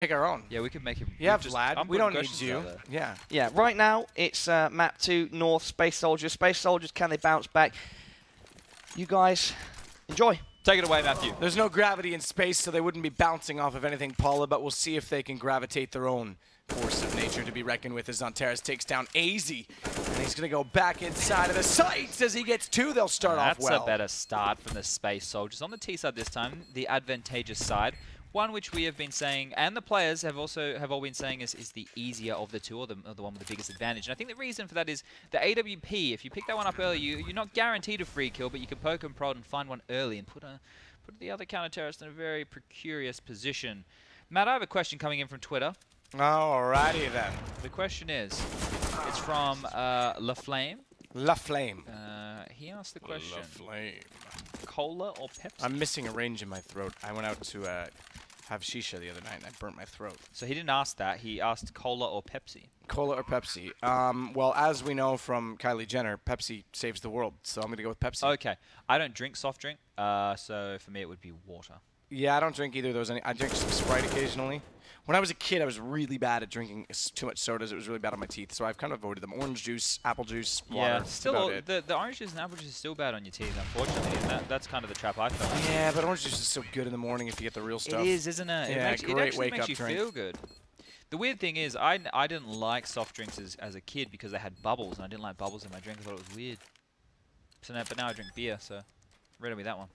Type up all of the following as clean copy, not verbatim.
Pick our own. Yeah, we could make him. Yeah, Vlad. We don't need you. Yeah. Yeah. Right now, it's Map-2 North SpaceSoldiers. SpaceSoldiers, can they bounce back? You guys, enjoy. Take it away, Matthew. There's no gravity in space, so they wouldn't be bouncing off of anything, Paula, but we'll see if they can gravitate their own force of nature to be reckoned with as Xantares takes down Aizy. And he's going to go back inside of the sights as he gets two. They'll start off well. That's a better start from the SpaceSoldiers. On the T side this time, the advantageous side. One which we have been saying, and the players have all been saying is the easier of the two, or the one with the biggest advantage. And I think the reason for that is the AWP. If you pick that one up early, you're not guaranteed a free kill, but you can poke and prod and find one early and put the other counter-terrorist in a very precarious position. Matt, I have a question coming in from Twitter. Alrighty then. The question is, it's from La Flame. La Flame. He asked the question. La Flame. Cola or Pepsi? I'm missing a range in my throat. I went out to have shisha the other night and I burnt my throat. So he didn't ask that. He asked cola or Pepsi. Cola or Pepsi? Well, as we know from Kylie Jenner, Pepsi saves the world. So I'm going to go with Pepsi. Okay. I don't drink soft drink, so for me it would be water. Yeah, I don't drink either of those. I drink some Sprite occasionally. When I was a kid, I was really bad at drinking too much sodas. It was really bad on my teeth, so I've kind of avoided them. Orange juice, apple juice, water. Yeah, still the orange juice and apple juice is still bad on your teeth, unfortunately, and that's kind of the trap I fell in. Yeah, but orange juice is so good in the morning if you get the real stuff. It is, isn't it? Yeah, it actually makes you feel good. The weird thing is, I didn't like soft drinks as a kid because they had bubbles, and I didn't like bubbles in my drink. I thought it was weird. So now, but now I drink beer, so riddle me that one.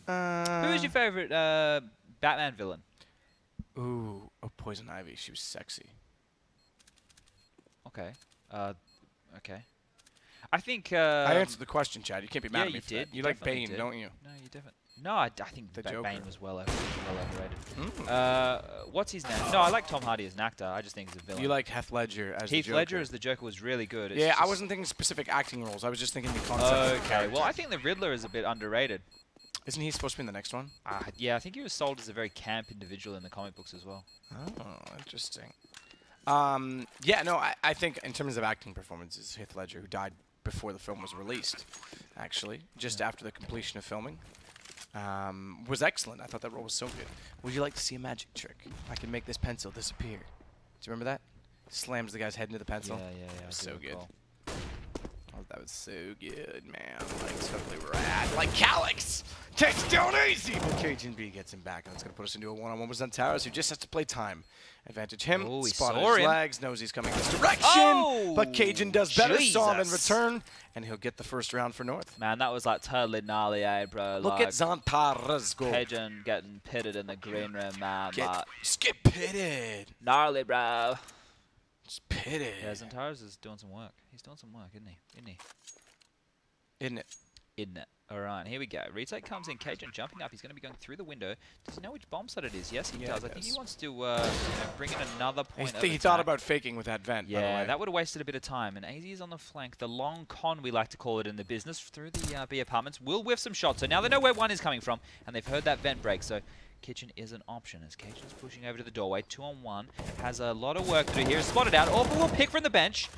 Who's your favorite Batman villain? Ooh, Poison Ivy. She was sexy. Okay. Okay. I think. I answered the question, Chad. You can't be mad at me for that. You like Bane, don't you? No, you definitely. No, I think Bane was well overrated. What's his name? No, I like Tom Hardy as an actor. I just think he's a villain. You like Heath Ledger as the Joker. Heath Ledger as the Joker was really good. Yeah, I wasn't thinking specific acting roles. I was just thinking the concept. Okay, well, I think the Riddler is a bit underrated. Isn't he supposed to be in the next one? Yeah, I think he was sold as a very camp individual in the comic books as well. Oh, interesting. Yeah, no, I think in terms of acting performances, Heath Ledger, who died before the film was released, actually, just after the completion of filming, was excellent. I thought that role was so good. Would you like to see a magic trick? I can make this pencil disappear. Do you remember that? Slams the guy's head into the pencil. Yeah. That was so good. Oh, that was so good, man. Like, totally rad. Like Calyx takes down Aizy, but Cajunb gets him back, and that's going to put us into a one-on-one with Xantares, who just has to play time. Advantage him. Oh, spotted his legs, knows he's coming this direction, but Cajun does better. Saw him in return, and he'll get the first round for North. Man, that was like totally gnarly, bro. Look at Xantares go. Cajun getting pitted in the green room, man. Just get pitted. Gnarly, bro. Just pitted. Yeah, Xantares is doing some work. He's doing some work, isn't he? Isn't it? Isn't it? Alright, here we go. Retake comes in. Cajun jumping up. He's going to be going through the window. Does he know which bomb site it is? Yes, he does. I think he wants to bring in another point. He thought about faking with that vent. Yeah, that would have wasted a bit of time. And Aziy is on the flank. The long con, we like to call it in the business, through the B apartments. Will whiff some shots. So now they know where one is coming from, and they've heard that vent break. So kitchen is an option as Cajun's pushing over to the doorway. 2-on-1. Has a lot of work to do here. Spotted out. Orpal will pick from the bench.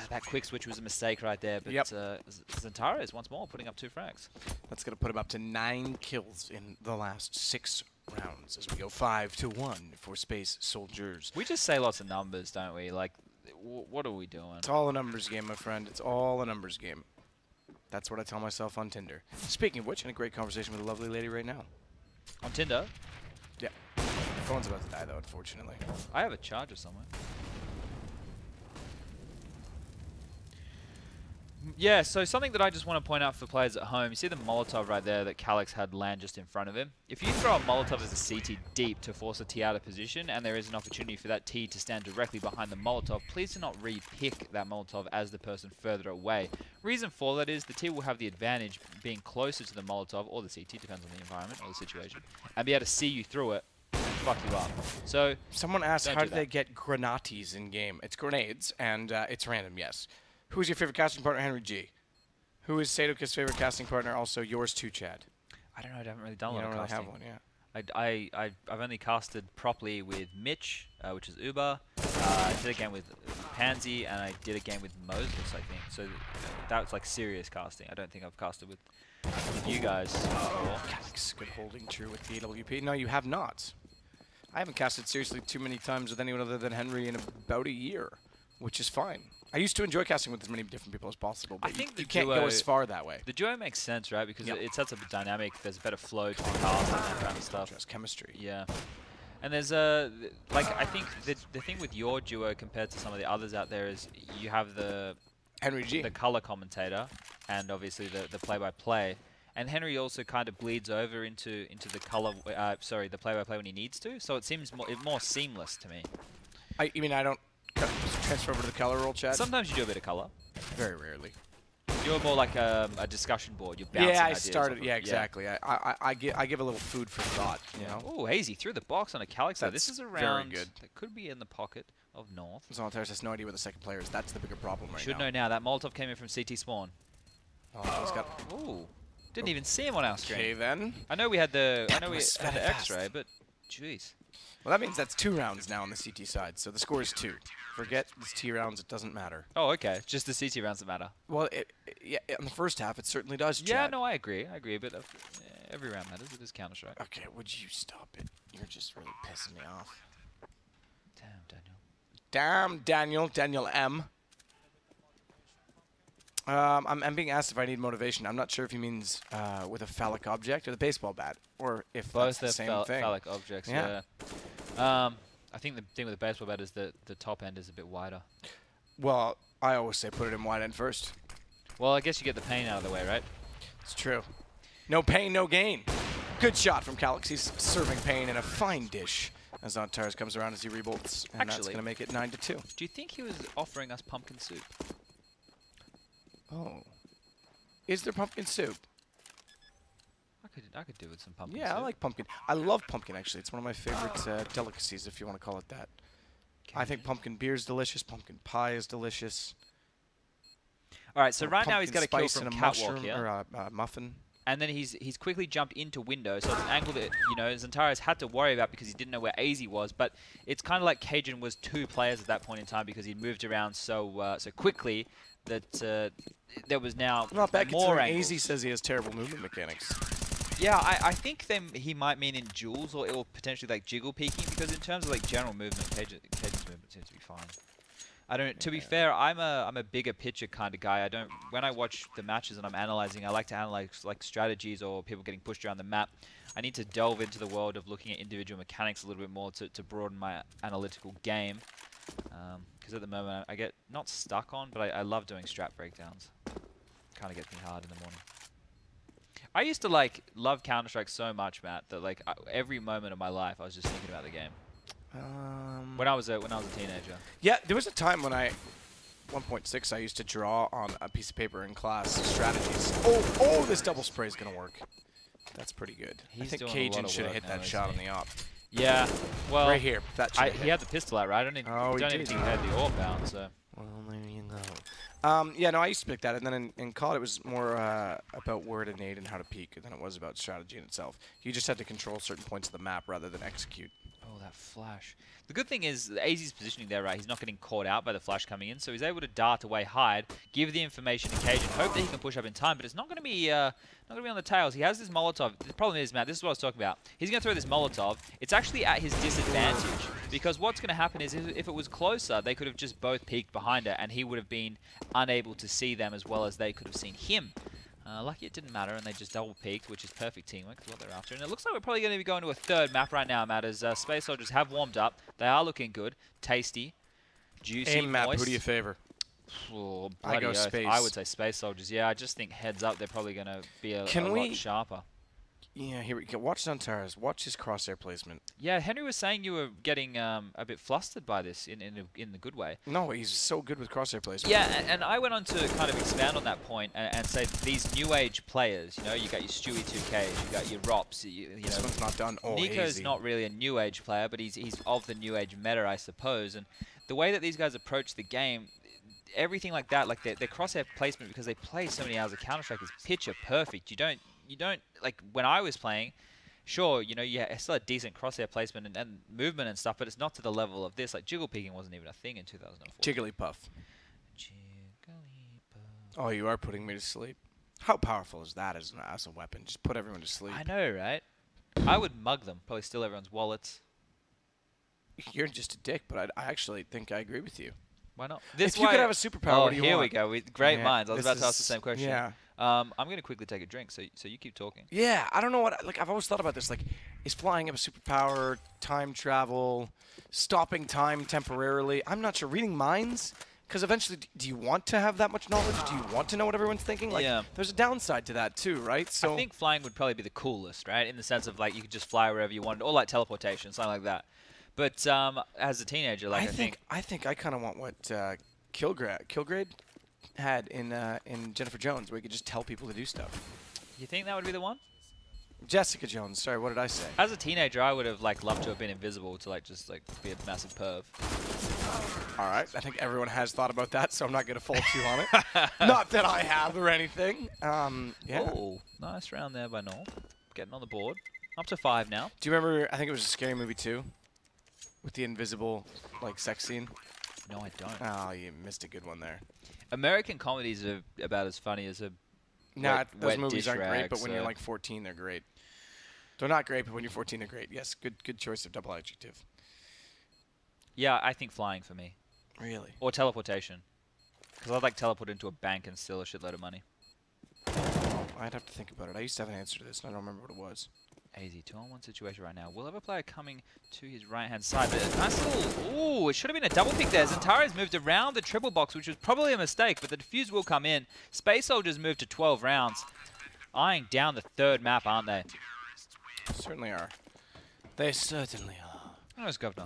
That quick switch was a mistake right there, but Xantares once more putting up 2 frags. That's going to put him up to 9 kills in the last 6 rounds as we go 5-1 for SpaceSoldiers. We just say lots of numbers, don't we? Like, what are we doing? It's all a numbers game, my friend. It's all a numbers game. That's what I tell myself on Tinder. Speaking of which, in a great conversation with a lovely lady right now. On Tinder? Yeah. My phone's about to die, though, unfortunately. I have a charger somewhere. Yeah, so something that I just want to point out for players at home, you see the Molotov right there that Calyx had land just in front of him. If you throw a Molotov as a CT deep to force a T out of position, and there is an opportunity for that T to stand directly behind the Molotov, please do not re-pick that Molotov as the person further away. Reason for that is the T will have the advantage being closer to the Molotov, or the CT, depends on the environment or the situation, and be able to see you through it and fuck you up. So someone asked, how do they get granates in game? It's grenades, and it's random, yes. Who's your favorite casting partner, Henry G? Who is Sadokist's favorite casting partner? Also yours too, Chad. I don't know. I haven't really done a lot of casting. casting. You don't really have one, yeah. I've only casted properly with Mitch, which is Uber. I did again with Pansy, and I did a game with Moses, I think. So that was like serious casting. I don't think I've casted with you guys before. Calyx, good holding true with the AWP. No, you have not. I haven't casted seriously too many times with anyone other than Henry in about a year, which is fine. I used to enjoy casting with as many different people as possible, but I think you can't go as far that way. The duo makes sense, right? Because it sets up a dynamic. There's a better flow to the cast and that kind of stuff. Just chemistry. Yeah. And there's like, I think the thing with your duo compared to some of the others out there is you have the Henry G, the color commentator, and obviously the play-by-play. And Henry also kind of bleeds over into the color, sorry, the play-by-play when he needs to. So it seems more seamless to me. You mean I don't transfer over to the color role, Chad? Sometimes you do a bit of color. Very rarely. You're more like a discussion board. You're bouncing ideas. Started. Yeah, exactly. Yeah. I give a little food for thought. You know. Oh, Aizy through the box on a Calyx. This is a round very good. That could be in the pocket of North. Xantares has no idea where the second player is. That's the bigger problem right now. Should know now. That Molotov came in from CT spawn. Oh, he's got. Ooh. Didn't even see him on our screen. Okay then. I know we had the X-ray, but jeez. Well, that means that's 2 rounds now on the CT side. So the score is 2. Forget the T rounds; it doesn't matter. Oh, okay. Just the CT rounds that matter. Well, yeah, in the first half, it certainly does. Yeah, Chad. no, I agree. But every round matters. It is Counter-Strike. Okay, would you stop it? You're just really pissing me off. Damn, Daniel. Damn, Daniel. Daniel M. I'm being asked if I need motivation. I'm not sure if he means with a phallic object or the baseball bat, or if both that's the same thing. Phallic objects. Yeah. I think the thing with the baseball bat is that the top end is a bit wider. Well, I always say put it in wide end first. Well, I guess you get the pain out of the way, right? It's true. No pain, no gain. Good shot from Calyx. He's serving pain in a fine dish as Xantares comes around as he rebolts, and that's going to make it 9-2. Do you think he was offering us pumpkin soup? Oh. Is there pumpkin soup? I could do with some pumpkin Yeah, soup. I like pumpkin. I love pumpkin, actually. It's one of my favorite delicacies, if you want to call it that. I think pumpkin beer is delicious. Pumpkin pie is delicious. All right, so right now he's got a kill spice from and a Catwalk mushroom here. or a muffin. And then he's quickly jumped into window, so it's an angle that, you know, Xantares had to worry about because he didn't know where Aizy was. But it's kind of like Cajunb was 2 players at that point in time because he'd moved around so quickly that there was now Not bad more considering angles. Aizy says he has terrible movement mechanics. Yeah, I think he might mean in duels or potentially like jiggle peeking, because in terms of like general movement, Cajunb's movement seems to be fine. I don't. To be fair, I'm a bigger picture kind of guy. I don't. When I watch the matches and I'm analyzing, I like to analyze like strategies or people getting pushed around the map. I need to delve into the world of looking at individual mechanics a little bit more to broaden my analytical game. Because at the moment I get not stuck on, but I love doing strat breakdowns. Kind of gets me hard in the morning. I used to love Counter-Strike so much, Matt, that every moment of my life I was just thinking about the game. When I was a teenager. Yeah, there was a time when 1.6, I used to draw on a piece of paper in class strategies. Oh, this double spray is gonna work. That's pretty good. I think Cajun should have hit that shot on the op. Yeah, well, right here. That he had the pistol out, right? I don't even think he had the AWP bound, so. Well, there you go. Yeah, no, I used to pick that, and then in COD it was more about where to nade and how to peek than it was about strategy in itself. You just had to control certain points of the map rather than execute. Oh, that flash. The good thing is Aizy's positioning there, right? He's not getting caught out by the flash coming in, so he's able to dart away, hide, give the information to Cajun, hope that he can push up in time, but it's not going to be on the tails. He has this Molotov. The problem is, Matt, this is what I was talking about. He's going to throw this Molotov. It's actually at his disadvantage, because what's going to happen is if it was closer, they could have just both peeked behind it, and he would have been unable to see them as well as they could have seen him. Lucky it didn't matter, and they just double peeked, which is perfect teamwork, is what they're after. And it looks like we're probably going to be going to a third map right now, Matt, as SpaceSoldiers have warmed up. They are looking good, tasty, juicy, map, moist. who do you favor? Oh, I go oath. space. I would say SpaceSoldiers. Yeah, I just think heads up, they're probably going to be a lot sharper. Yeah, here we go. Watch Xantares. Watch his crosshair placement. Yeah, Henry was saying you were getting a bit flustered by this in the good way. No, he's so good with crosshair placement. Yeah, and I went on to kind of expand on that point and say these new age players, you know, you got your Stewie 2Ks, you got your Rops, you know. This one's not done. Oh, Nico's Aizy. not really a new age player, but he's of the new age meta, I suppose. And the way that these guys approach the game, everything like that, like their crosshair placement, because they play so many hours of Counter-Strike, is picture perfect. You don't like when I was playing. sure, you know, it's still a decent crosshair placement and movement and stuff, but it's not to the level of this. Like, jiggle peeking wasn't even a thing in 2004. Jigglypuff. Oh, you are putting me to sleep. How powerful is that as a weapon? Just put everyone to sleep. I know, right? I would mug them. Probably steal everyone's wallets. You're just a dick, but I actually think I agree with you. Why not? If you could have a superpower, what do you here want? we go. Great Yeah, minds. I was this about to ask the is- same question. yeah. I'm going to quickly take a drink, so you keep talking. Yeah, I don't know what. Like, I've always thought about this. Like, is flying a superpower, time travel, stopping time temporarily? I'm not sure. Reading minds? Because eventually, do you want to have that much knowledge? Do you want to know what everyone's thinking? Like, Yeah. there's a downside to that too, right? So I think flying would probably be the coolest, right? In the sense of, like, you could just fly wherever you wanted, or like teleportation, something like that. But as a teenager, like, I think I kind of want what Kilgrade had in Jennifer Jones, where you could just tell people to do stuff. You think that would be the one? Jessica Jones. Sorry, what did I say? As a teenager, I would have like loved to have been invisible to like just like be a massive perv. All right, I think everyone has thought about that, so I'm not going to fault you on it. Not that I have or anything. Yeah. Oh, nice round there by Noel. Getting on the board. Up to 5 now. Do you remember? I think it was a Scary Movie 2, with the invisible like sex scene. No, I don't. Oh, you missed a good one there. American comedies are about as funny as a Nah, wet those movies dish aren't great, rag, but when you're so- like 14, they're great. They're not great, but when you're 14, they're great. Yes, good choice of double adjective. Yeah, I think flying for me. Really? Or teleportation. Because I'd like teleport into a bank and steal a shitload of money. I'd have to think about it. I used to have an answer to this, and I don't remember what it was. Aizy, 2-on-1 situation right now. Will have a player coming to his right-hand side. But a nice little... Ooh, it should have been a double pick there. Xantares moved around the triple box, which was probably a mistake, but the defuse will come in. SpaceSoldiers moved to 12 rounds. Eyeing down the third map, aren't they? Certainly are. They certainly are. Where's Governor?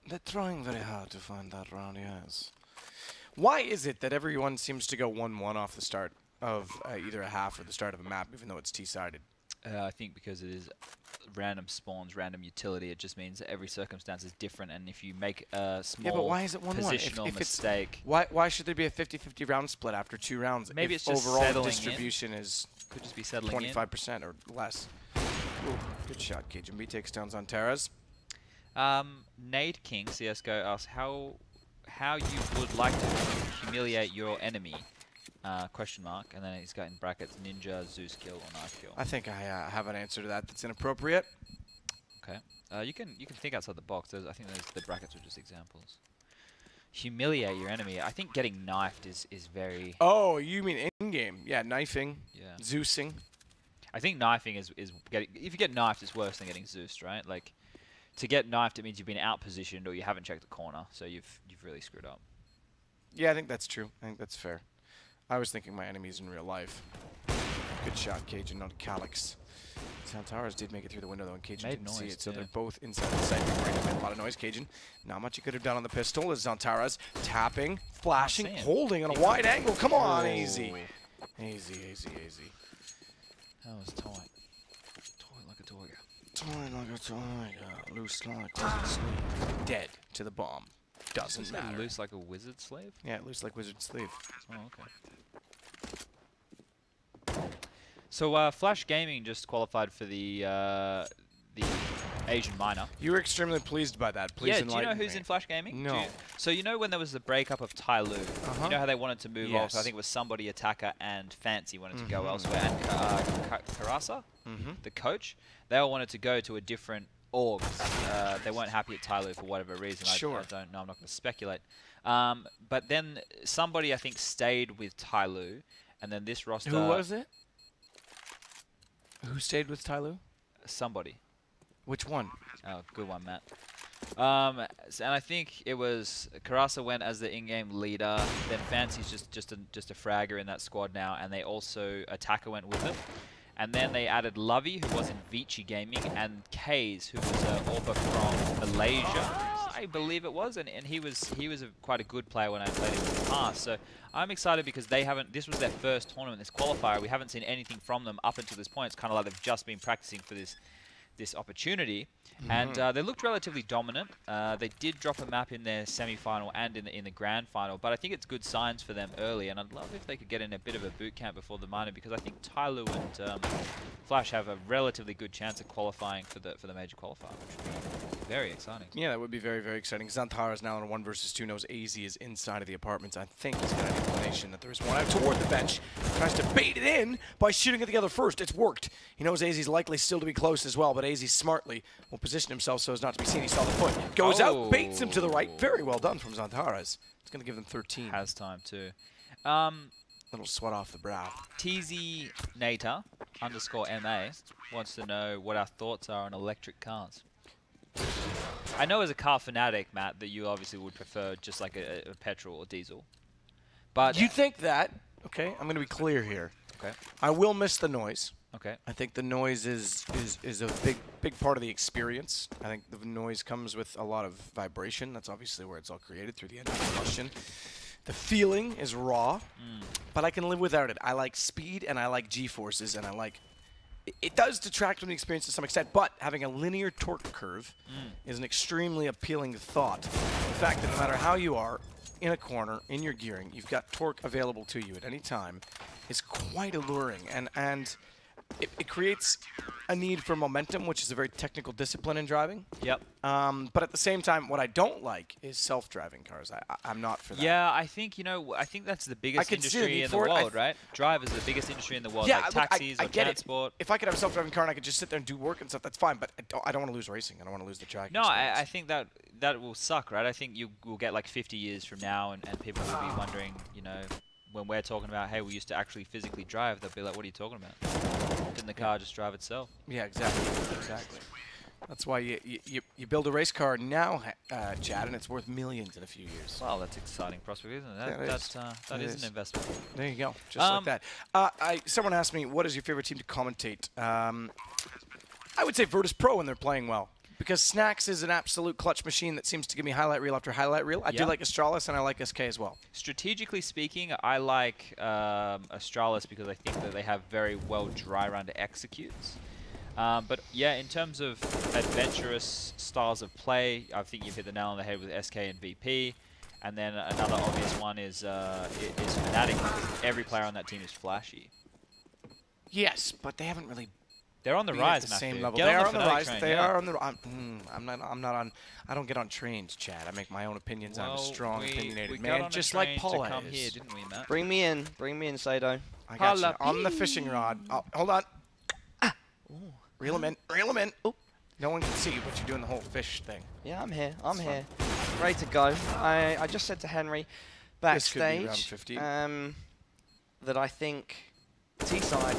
They're trying very hard to find that round, yes. Why is it that everyone seems to go 1-1 off the start of either a half or the start of a map, even though it's T-sided? I think because it is random spawns, random utility, it just means that every circumstance is different, and if you make a small Yeah, but why is it 1-1? positional If it's- mistake... Why should there be a 50-50 round split after 2 rounds? Maybe if it's just overall settling in. distribution is Could just be settling in. 25% or less. Ooh, good shot, Cajunb takes down Xantares. Nade King, CSGO, asks how you would like to humiliate your enemy? Question mark, and then he's got in brackets ninja, Zeus kill, or knife kill. I think I have an answer to that that's inappropriate. Okay. You can think outside the box. I think the brackets are just examples. Humiliate your enemy. I think getting knifed is very... Oh, you mean in-game? Yeah, knifing, Yeah. Zeusing. I think knifing is getting... If you get knifed, it's worse than getting Zeused, right? Like, to get knifed, it means you've been out-positioned or you haven't checked the corner, so you've really screwed up. Yeah, I think that's true. I think that's fair. I was thinking my enemies in real life. Good shot, Cajun, not Calyx. Xantares did make it through the window, though, and Cajun Made didn't see noise, it, so yeah. they're both inside the site. Made a lot of noise, Cajun. Not much you could have done on the pistol as Xantares tapping, flashing, Can't see him. holding on a wide angle. Come on, Oh. Aziy. Aziy. That was tight. Tight like a tiger. Toy like a tiger, loose like wizard sleeve. Dead to the bomb. Doesn't Is it matter. loose like a wizard slave? Yeah, loose like wizard sleeve. Oh, okay. So, Flash Gaming just qualified for the Asian minor. You were extremely pleased by that. Please Yeah, do you know enlighten who's me. in Flash Gaming? No. So you know when there was the breakup of Tai Lu, you know how they wanted to move off? Yes. I think it was somebody, Attacker, and Fancy wanted to go elsewhere. And Karasa, the coach, they all wanted to go to a different org. They weren't happy at Tai Lu for whatever reason. Sure. I don't know. I'm not going to speculate. But then somebody, I think, stayed with Tai Lu, and then this roster... Who was it? Who stayed with Tyloo? Somebody. Which one? Oh, good one, Matt. And I think it was Karasa went as the in-game leader. Then Fancy's just a fragger in that squad now, and they also Attacker went with them. And then they added Lovey, who was in Vici Gaming, and Kaze, who was an Orba from Malaysia, I believe it was, and he was quite a good player when I played him in the past. So I'm excited because they haven't. This was their first tournament, this qualifier. We haven't seen anything from them up until this point. It's kind of like they've just been practicing for this this opportunity. And they looked relatively dominant. They did drop a map in their semi-final and in the grand final, but I think it's good signs for them early. And I'd love if they could get in a bit of a boot camp before the minor, because I think Tyloo and Flash have a relatively good chance of qualifying for the major qualifier, which would be very exciting. Yeah, that would be very, very exciting. Xantares now in a 1 versus 2 knows Aizy is inside of the apartments. I think he's got an inclination that there is one out toward the bench. Tries to bait it in by shooting at the other first. It's worked. He knows Aizy's likely still to be close as well, but Aizy smartly will position himself so as not to be seen. He saw the foot. Goes out, baits him to the right. Very well done from Xantares. It's going to give them 13. Has time too. Little sweat off the brow. TZ Nater _MA wants to know what our thoughts are on electric cars. I know as a car fanatic, Matt, that you obviously would prefer just like a petrol or diesel. But You think that? Okay, I'm going to be clear here. Okay. I will miss the noise. Okay. I think the noise is a big part of the experience. I think the noise comes with a lot of vibration. That's obviously where it's all created, through the engine combustion. The feeling is raw, but I can live without it. I like speed and I like G-forces, and I like... It does detract from the experience to some extent, but having a linear torque curve is an extremely appealing thought. The fact that no matter how you are, in a corner, in your gearing, you've got torque available to you at any time is quite alluring, and it creates a need for momentum, which is a very technical discipline in driving. Yep. But at the same time, what I don't like is self-driving cars. I'm not for that. Yeah, I think, I think that's the biggest industry in the world, right? Drive is the biggest industry in the world, Yeah, like look, taxis I or get transport. If I could have a self-driving car and I could just sit there and do work and stuff, that's fine, but I don't want to lose racing. I don't want to lose the track No, experience. I think that will suck, right? I think you will get like 50 years from now, and people will be wondering, when we're talking about, hey, we used to actually physically drive, they'll be like, what are you talking about? Didn't the car just drive itself? Yeah, exactly. Exactly. That's why you build a race car now, Chad, and it's worth millions in a few years. Wow, that's exciting prospect, isn't it? That is an investment. There you go, just like that. Someone asked me, what is your favorite team to commentate? I would say Virtus Pro when they're playing well, because Snacks is an absolute clutch machine that seems to give me highlight reel after highlight reel. I do like Astralis, and I like SK as well. Strategically speaking, I like Astralis because I think that they have very well dry run executes. But yeah, in terms of adventurous styles of play, I think you've hit the nail on the head with SK and VP. And then another obvious one is Fnatic, because every player on that team is flashy. Yes, but they haven't really. They're on the rise, at the same level. Get They on are on the rise. train, They are on the. I'm not on. I don't get on trains, Chad. I make my own opinions. I'm a strong, opinionated man, just like Paul to come here, didn't we, Matt? Bring me in, Sado. I got you. On the fishing rod. Oh, hold on. Reel him in. Reel him in. Oh. No one can see you, but you're doing the whole fish thing. Yeah, I'm here. I'm here. Ready to go. I just said to Henry backstage round 15. that I think T-side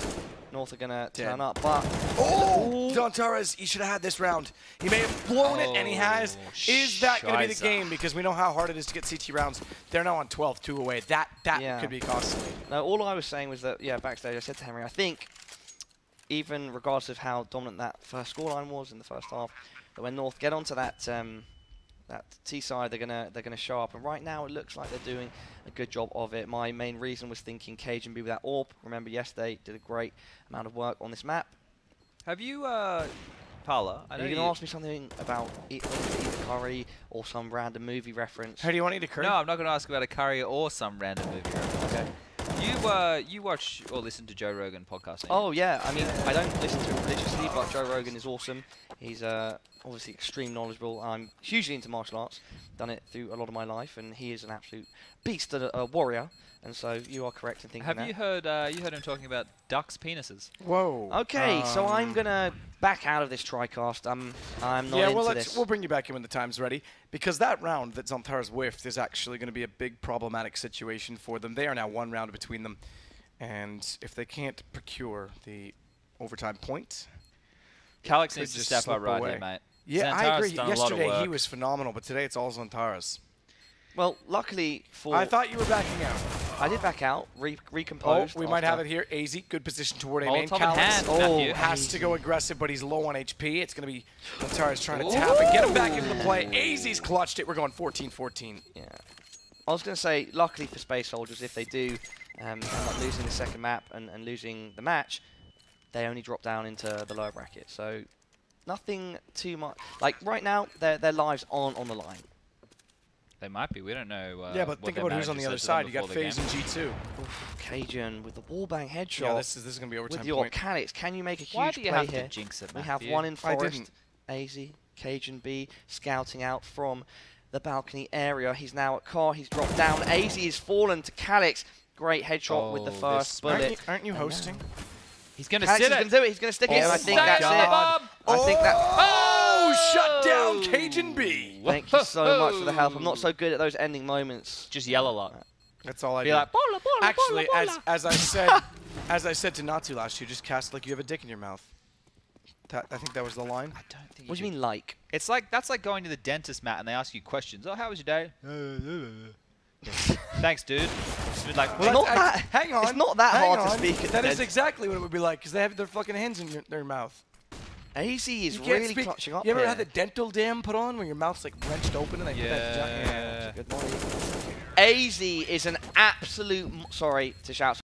North are going to turn up, but... Oh! Xantares, he should have had this round. He may have blown it, and he has. Is that going to be the game? Because we know how hard it is to get CT rounds. They're now on 12-2 away. That could be costly. No, all I was saying was that, backstage I said to Henry, I think, even regardless of how dominant that first scoreline was in the first half, that when North get onto that T side, they're gonna show up. And right now, it looks like they're doing a good job of it. My main reason was thinking Cajunb Aizy with that AWP. Remember, yesterday did a great amount of work on this map. Have you, Paula? Are you gonna ask me something about either Curry or some random movie reference? How do you want to eat a curry? No, I'm not gonna ask about a curry or some random movie reference. Okay. You watch or listen to Joe Rogan podcast? Oh yeah, I mean I don't listen to him religiously, but Joe Rogan is awesome. He's obviously extremely knowledgeable. I'm hugely into martial arts, done it through a lot of my life, and he is an absolute beast, a warrior. And so you are correct in thinking that. Have you heard him talking about ducks' penises? Whoa. Okay, so I'm gonna back out of this TriCast. I'm not into this. We'll bring you back in when the time's ready, because that round that Xantares whiffed is actually going to be a big problematic situation for them. They are now one round between them, and if they can't procure the overtime point, Calyx needs to step up right here, mate. Yeah, Xantares I agree. done a lot of Yesterday work. he was phenomenal, but today it's all Xantares. Well, luckily for... I thought you were backing out. I did back out, recomposed. Oh, we might have it here. Aizy, good position toward A main. Calyx has to go aggressive, but he's low on HP. It's going to be Xantares trying to tap and get him back into the play. Aizy's clutched it. We're going 14-14. Yeah. I was going to say, luckily for SpaceSoldiers, if they do end up losing the second map and losing the match, they only drop down into the lower bracket. So nothing too much. Like right now, their lives aren't on the line. They might be. We don't know. Yeah, but think about who's on the other side. You got FaZe and G2. Oof, Cajun with the wallbang headshot. Yeah, this is gonna be overtime with your point. Calyx, can you make a huge Why do you play have here? to jinx it, We Matthew? have one in I forest. didn't. Aizy, Cajunb Aizy scouting out from the balcony area. He's now at car. He's dropped down. Aizy is fallen to Calyx. Great headshot with the first bullet. Aren't you hosting? He's going to Calyx sit is it. going to do it. He's going to stick it, and I think that's it. God. I think that. Oh, shut down Cajunb. Thank you so much for the help. I'm not so good at those ending moments. Just yell a lot. That's all I Be do. like, bola, bola, Actually, bola, bola. as I said to Natsu last year, just cast like you have a dick in your mouth. I think that was the line. I don't think. What do you mean, like? It's like that's like going to the dentist, Matt, and they ask you questions. Oh, how was your day? Thanks, dude. Just like, Well, not that. Hang on. It's not that hang hard to on. speak at That the is dentist. exactly what it would be like, because they have their fucking hands in their mouth. Aizy is You can't really speak. clutching up You ever here. had the dental dam put on, where your mouth's like wrenched open and they put that Yeah. Good morning. Aizy is an absolute. Sorry to shout.